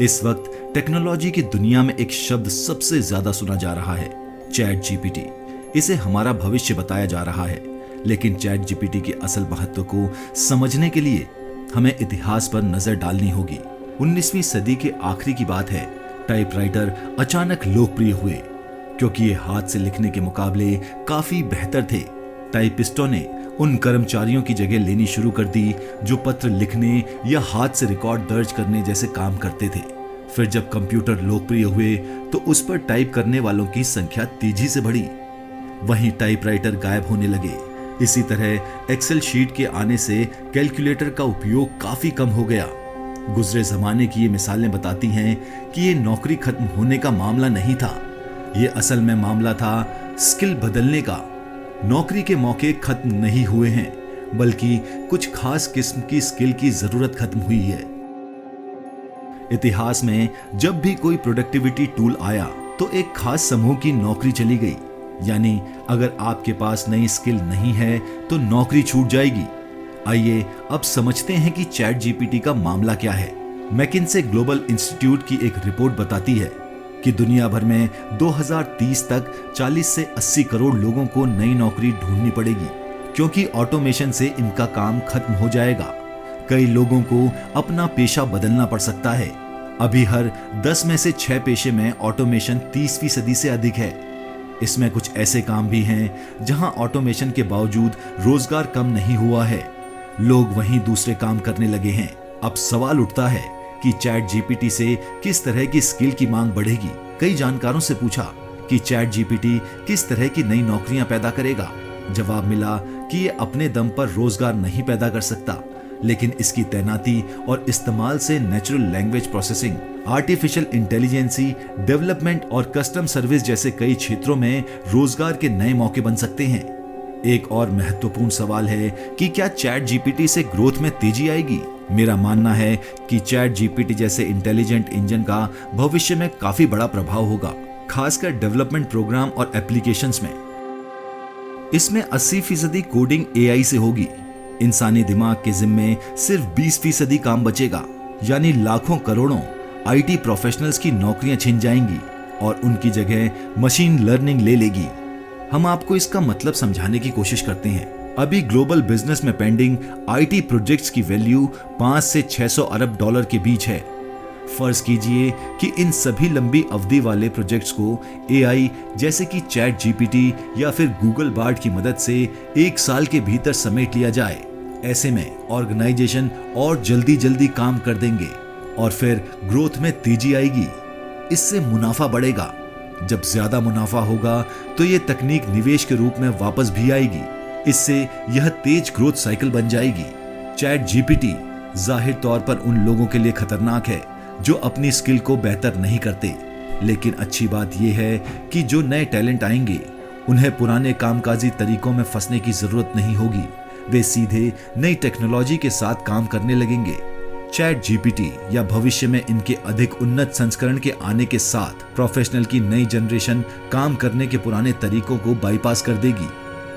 इस वक्त टेक्नोलॉजी की दुनिया में एक शब्द सबसे ज्यादा सुना जा रहा है, चैट जीपीटी। इसे हमारा भविष्य बताया जा रहा है, लेकिन चैट जीपीटी के असल महत्व को समझने के लिए हमें इतिहास पर नजर डालनी होगी। 19वीं सदी के आखिरी की बात है। टाइपराइटर अचानक लोकप्रिय हुए क्योंकि ये हाथ से लिखने के मुकाबले काफी बेहतर थे। टाइपिस्टों ने उन कर्मचारियों की जगह लेनी शुरू कर दी जो पत्र लिखने या हाथ से रिकॉर्ड दर्ज करने जैसे काम करते थे। फिर जब कंप्यूटर लोकप्रिय हुए तो उस पर टाइप करने वालों की संख्या तेजी से बढ़ी। वहीं टाइपराइटर गायब होने लगे। इसी तरह एक्सेल शीट के आने से कैलकुलेटर का उपयोग काफी कम हो गया। गुजरे जमाने की ये मिसालें बताती हैं कि ये नौकरी खत्म होने का मामला नहीं था, ये असल में मामला था स्किल बदलने का। नौकरी के मौके खत्म नहीं हुए हैं, बल्कि कुछ खास किस्म की स्किल की जरूरत खत्म हुई है। इतिहास में जब भी कोई प्रोडक्टिविटी टूल आया तो एक खास समूह की नौकरी चली गई। यानी अगर आपके पास नई स्किल नहीं है तो नौकरी छूट जाएगी। आइए अब समझते हैं कि चैट जीपीटी का मामला क्या है। मैकिन्से ग्लोबल इंस्टीट्यूट की एक रिपोर्ट बताती है कि दुनिया भर में 2030 तक 40 से 80 करोड़ लोगों को नई नौकरी ढूंढनी पड़ेगी, क्योंकि ऑटोमेशन से इनका काम खत्म हो जाएगा। कई लोगों को अपना पेशा बदलना पड़ सकता है। अभी हर 10 में से 6 पेशे में ऑटोमेशन 30% से अधिक है। इसमें कुछ ऐसे काम भी हैं जहां ऑटोमेशन के बावजूद रोजगार कम नहीं हुआ है, लोग वहीं दूसरे काम करने लगे हैं। अब सवाल उठता है कि चैट जीपीटी से किस तरह की स्किल की मांग बढ़ेगी। कई जानकारों से पूछा कि चैट जीपीटी किस तरह की नई नौकरियां पैदा करेगा। जवाब मिला कि ये अपने दम पर रोजगार नहीं पैदा कर सकता, लेकिन इसकी तैनाती और इस्तेमाल से natural language processing, artificial intelligence development और कस्टम सर्विस जैसे कई क्षेत्रों में रोजगार के नए मौके बन सकते हैं। एक और महत्वपूर्ण सवाल है कि क्या चैट जीपीटी से ग्रोथ में तेजी आएगी। मेरा मानना है कि चैट जीपीटी जैसे इंटेलिजेंट इंजन का भविष्य में काफी बड़ा प्रभाव होगा, खासकर डेवलपमेंट प्रोग्राम और एप्लीकेशंस में। इसमें 80% कोडिंग एआई से होगी। इंसानी दिमाग के जिम्मे सिर्फ 20% काम बचेगा, यानी लाखों करोड़ों आईटी प्रोफेशनल्स की नौकरियां छिन जाएंगी और उनकी जगह मशीन लर्निंग ले लेगी। हम आपको इसका मतलब समझाने की कोशिश करते हैं। अभी ग्लोबल बिजनेस में पेंडिंग आईटी प्रोजेक्ट्स की वैल्यू 5 से 600 अरब डॉलर के बीच है। फर्ज कीजिए कि इन सभी लंबी अवधि वाले प्रोजेक्ट्स को एआई जैसे कि चैट जीपीटी या फिर गूगल बार्ड की मदद से 1 साल के भीतर समेट लिया जाए। ऐसे में ऑर्गेनाइजेशन और जल्दी काम कर देंगे और फिर ग्रोथ में तेजी आएगी। इससे मुनाफा बढ़ेगा। जब ज्यादा मुनाफा होगा तो ये तकनीक निवेश के रूप में वापस भी आएगी। इससे यह तेज ग्रोथ साइकिल बन जाएगी। चैट जीपीटी जाहिर तौर पर उन लोगों के लिए खतरनाक है जो अपनी स्किल को बेहतर नहीं करते, लेकिन अच्छी बात यह है कि जो नए टैलेंट आएंगे उन्हें पुराने कामकाजी तरीकों में फंसने की जरूरत नहीं होगी। वे सीधे नई टेक्नोलॉजी के साथ काम करने लगेंगे। चैट जीपीटी या भविष्य में इनके अधिक उन्नत संस्करण के आने के साथ प्रोफेशनल की नई जनरेशन काम करने के पुराने तरीकों को बाईपास कर देगी।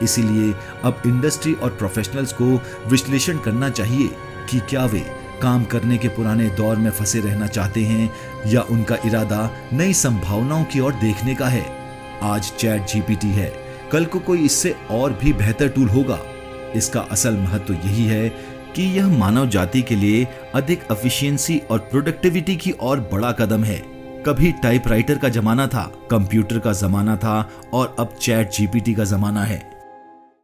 इसीलिए अब इंडस्ट्री और प्रोफेशनल्स को विश्लेषण करना चाहिए कि क्या वे काम करने के पुराने दौर में फंसे रहना चाहते हैं या उनका इरादा नई संभावनाओं की ओर देखने का है। आज चैट जीपीटी है, कल को कोई इससे और भी बेहतर टूल होगा। इसका असल महत्व यही है कि यह मानव जाति के लिए अधिक एफिशिएंसी और प्रोडक्टिविटी की ओर बड़ा कदम है। कभी टाइपराइटर का जमाना था, कंप्यूटर का जमाना था और अब चैट जीपीटी का जमाना है।